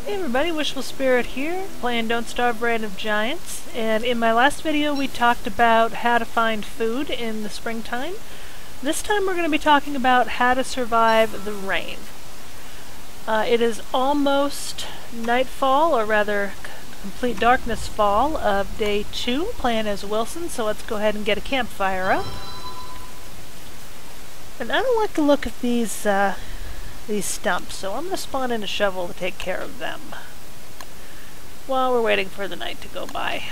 Hey everybody, Wishful Spirit here, playing Don't Starve RoG of Giants, and in my last video we talked about how to find food in the springtime. This time we're going to be talking about how to survive the rain. It is almost nightfall, or rather complete darkness fall of day 2, playing as Wilson, so let's go ahead and get a campfire up. And I don't like the look of these stumps, so I'm going to spawn in a shovel to take care of them while we're waiting for the night to go by.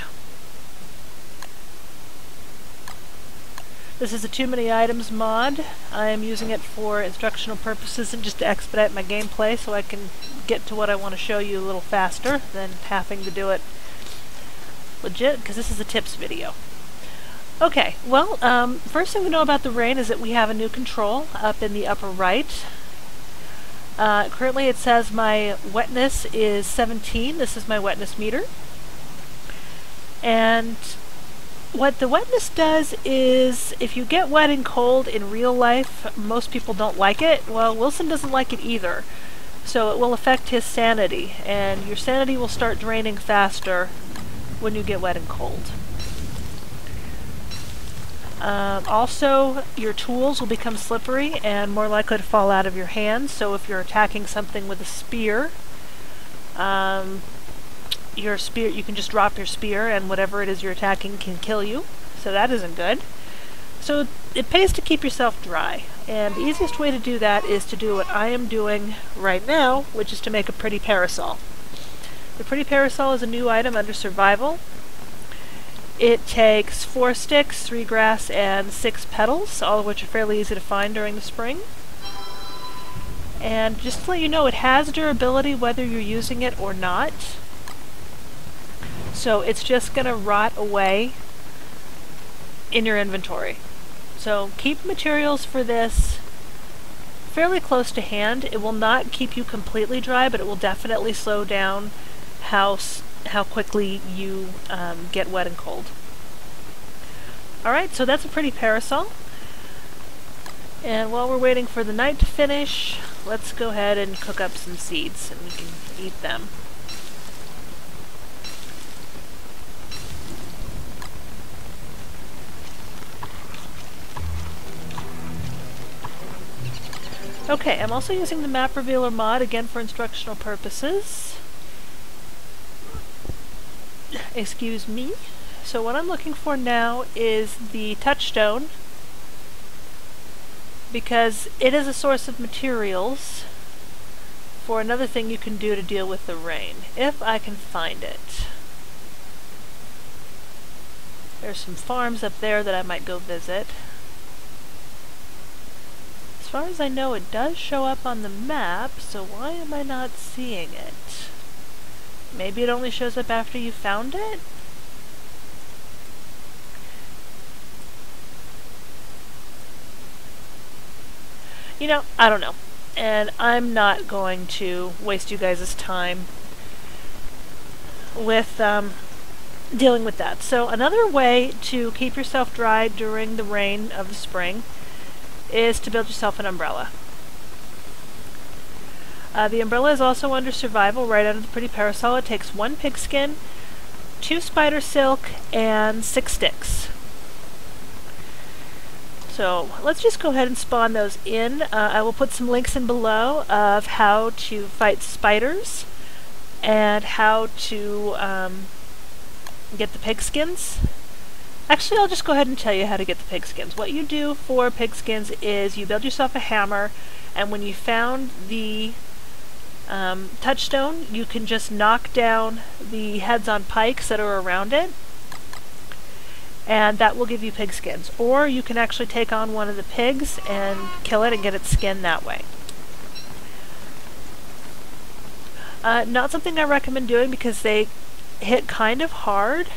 This is a Too Many Items mod. I am using it for instructional purposes and just to expedite my gameplay so I can get to what I want to show you a little faster than having to do it legit, because this is a tips video. Okay, well, first thing to know about the rain is that we have a new control up in the upper right. Currently it says my wetness is 17. This is my wetness meter. And what the wetness does is, if you get wet and cold in real life, most people don't like it. Well, Wilson doesn't like it either. So it will affect his sanity, and your sanity will start draining faster when you get wet and cold. Also, your tools will become slippery and more likely to fall out of your hands, so if you're attacking something with a spear, you can just drop your spear and whatever it is you're attacking can kill you, so that isn't good. So it pays to keep yourself dry, and the easiest way to do that is to do what I am doing right now, which is to make a pretty parasol. The pretty parasol is a new item under survival. It takes 4 sticks, 3 grass, and 6 petals, all of which are fairly easy to find during the spring. And just to let you know, it has durability whether you're using it or not. So it's just going to rot away in your inventory. So keep materials for this fairly close to hand. It will not keep you completely dry, but it will definitely slow down how quickly you get wet and cold. Alright, so that's a pretty parasol. And while we're waiting for the night to finish, let's go ahead and cook up some seeds and we can eat them. Okay, I'm also using the Map Revealer mod, again for instructional purposes. Excuse me. So what I'm looking for now is the touchstone, because it is a source of materials for another thing you can do to deal with the rain, if I can find it. There's some farms up there that I might go visit. As far as I know, it does show up on the map, so why am I not seeing it? Maybe it only shows up after you found it? You know, I don't know. And I'm not going to waste you guys' time with dealing with that. So another way to keep yourself dry during the rain of the spring is to build yourself an umbrella. The umbrella is also under survival, right under the pretty parasol. It takes 1 pigskin, 2 spider silk, and 6 sticks. So let's just go ahead and spawn those in. I will put some links in below of how to fight spiders and how to get the pigskins. Actually, I'll just go ahead and tell you how to get the pigskins. What you do for pigskins is you build yourself a hammer, and when you found the touchstone, you can just knock down the heads on pikes that are around it, and that will give you pigskins. Or you can actually take on one of the pigs and kill it and get its skin that way. Not something I recommend doing because they hit kind of hard,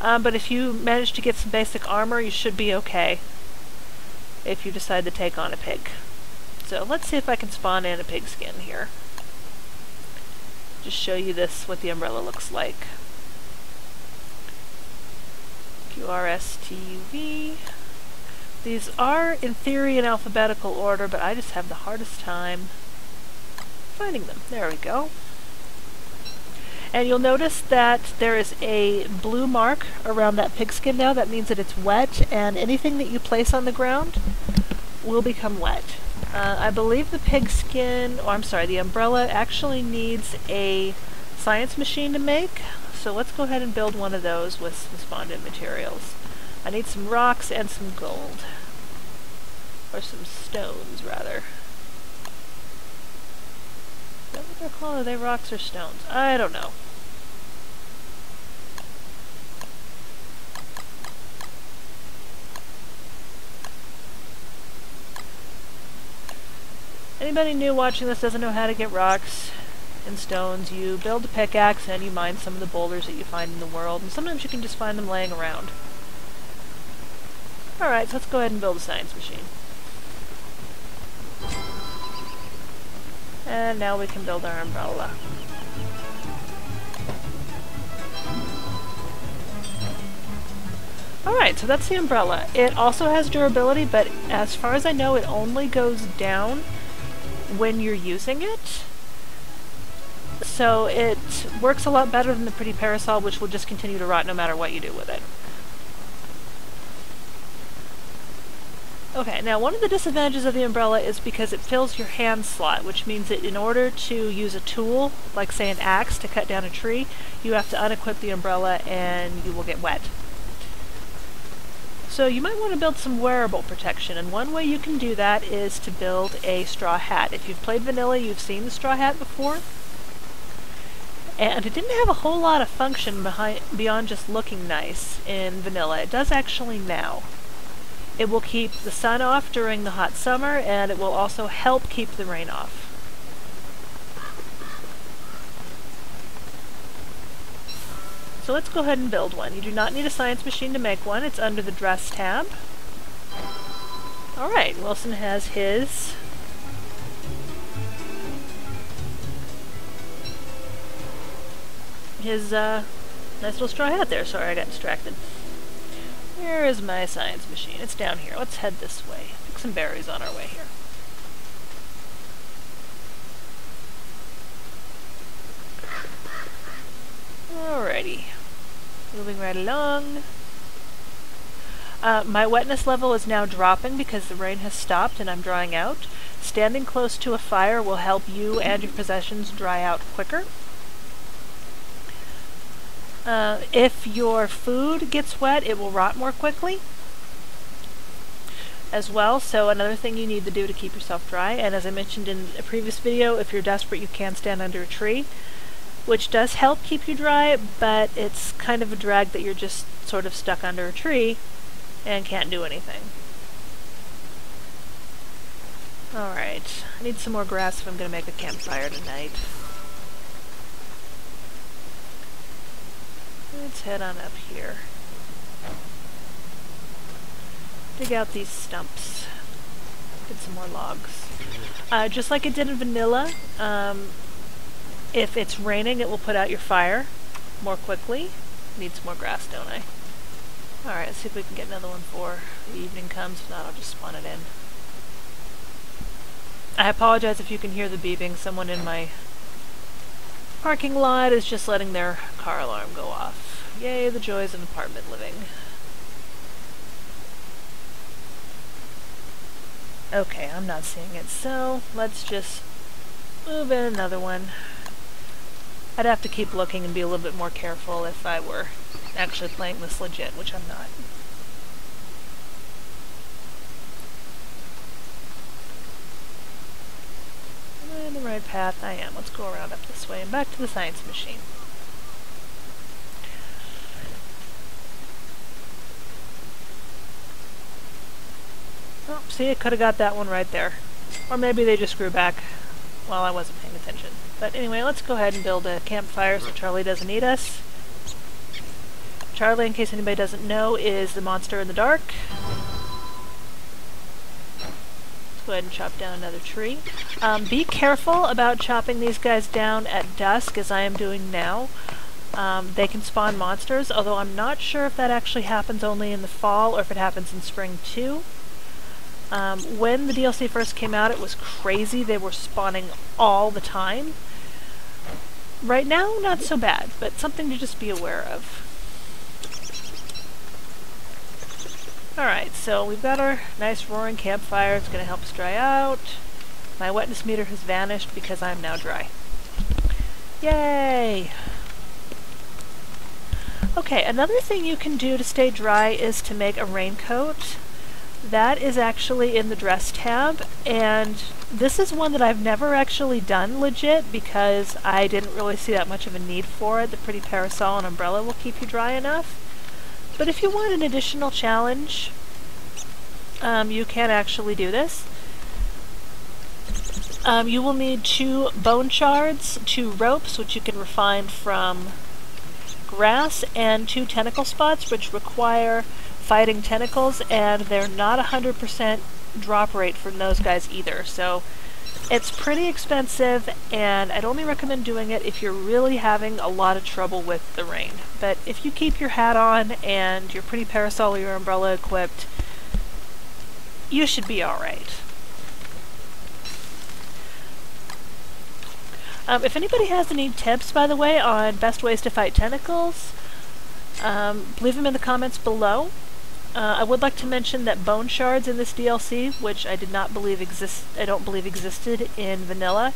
but if you manage to get some basic armor, you should be okay if you decide to take on a pig. So let's see if I can spawn in a pigskin here. Just show you this, what the umbrella looks like. QRSTUV. These are, in theory, in alphabetical order, but I just have the hardest time finding them. There we go. And you'll notice that there is a blue mark around that pigskin now. That means that it's wet, and anything that you place on the ground will become wet. I believe the pigskin, oh I'm sorry, the umbrella actually needs a science machine to make, so let's go ahead and build one of those with some spondent materials. I need some rocks and some gold. Or some stones, rather. Is that what they're called? Are they rocks or stones? I don't know. Anybody new watching this doesn't know how to get rocks and stones, you build a pickaxe and you mine some of the boulders that you find in the world, and sometimes you can just find them laying around. Alright, so let's go ahead and build a science machine. And now we can build our umbrella. Alright, so that's the umbrella. It also has durability, but as far as I know, it only goes down when you're using it. So it works a lot better than the pretty parasol, which will just continue to rot no matter what you do with it. Okay, now one of the disadvantages of the umbrella is because it fills your hand slot, which means that in order to use a tool, like say an axe to cut down a tree, you have to unequip the umbrella and you will get wet. So you might want to build some wearable protection, and one way you can do that is to build a straw hat. If you've played vanilla, you've seen the straw hat before. And it didn't have a whole lot of function beyond just looking nice in vanilla. It does actually now. It will keep the sun off during the hot summer, and it will also help keep the rain off. So let's go ahead and build one. You do not need a science machine to make one. It's under the dress tab. Alright, Wilson has his. Nice little straw hat there. Sorry, I got distracted. Where is my science machine? It's down here. Let's head this way. Pick some berries on our way here. Alrighty. Moving right along. My wetness level is now dropping because the rain has stopped and I'm drying out. Standing close to a fire will help you and your possessions dry out quicker. If your food gets wet, it will rot more quickly as well, so another thing you need to do to keep yourself dry, and as I mentioned in a previous video, if you're desperate you can stand under a tree, which does help keep you dry, but it's kind of a drag that you're just sort of stuck under a tree and can't do anything. Alright, I need some more grass if I'm going to make a campfire tonight. Let's head on up here. Dig out these stumps. Get some more logs. Just like it did in vanilla, if it's raining it will put out your fire more quickly. Need some more grass, don't I? Alright, let's see if we can get another one before the evening comes. If not, I'll just spawn it in. I apologize if you can hear the beeping. Someone in my parking lot is just letting their car alarm go off. Yay, the joys of apartment living. Okay, I'm not seeing it, so let's just move in another one. I'd have to keep looking and be a little bit more careful if I were actually playing this legit, which I'm not. Am I on the right path? I am. Let's go around up this way and back to the science machine. Oh, see, I could have got that one right there. Or maybe they just grew back while I wasn't paying attention. But anyway, let's go ahead and build a campfire so Charlie doesn't eat us. Charlie, in case anybody doesn't know, is the monster in the dark. Let's go ahead and chop down another tree. Be careful about chopping these guys down at dusk, as I am doing now. They can spawn monsters, although I'm not sure if that actually happens only in the fall or if it happens in spring too. When the DLC first came out, it was crazy. They were spawning all the time. Right now, not so bad, but something to just be aware of. Alright, so we've got our nice roaring campfire. It's going to help us dry out. My wetness meter has vanished because I'm now dry. Yay! Okay, another thing you can do to stay dry is to make a raincoat. That is actually in the dress tab, and this is one that I've never actually done legit because I didn't really see that much of a need for it. The pretty parasol and umbrella will keep you dry enough. But if you want an additional challenge, you can actually do this. You will need 2 bone shards, 2 ropes, which you can refine from grass, and 2 tentacle spots, which require fighting tentacles, and they're not 100% drop rate from those guys either. So it's pretty expensive, and I'd only recommend doing it if you're really having a lot of trouble with the rain. But if you keep your hat on and your pretty parasol or your umbrella equipped, you should be alright. If anybody has any tips, by the way, on best ways to fight tentacles, leave them in the comments below. I would like to mention that bone shards in this DLC, which I don't believe existed in vanilla,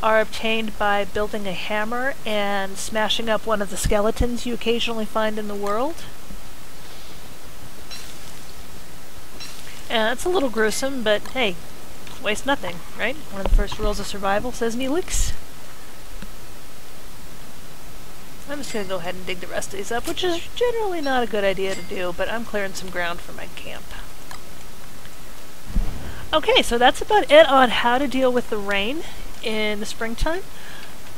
are obtained by building a hammer and smashing up one of the skeletons you occasionally find in the world. And it's a little gruesome, but hey, waste nothing, right? One of the first rules of survival says Neelix. I'm just going to go ahead and dig the rest of these up, which is generally not a good idea to do, but I'm clearing some ground for my camp. Okay, so that's about it on how to deal with the rain in the springtime.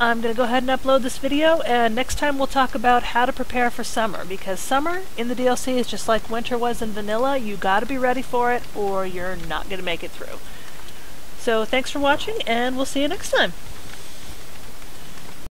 I'm going to go ahead and upload this video, and next time we'll talk about how to prepare for summer, because summer in the DLC is just like winter was in vanilla. You gotta be ready for it, or you're not going to make it through. So thanks for watching, and we'll see you next time.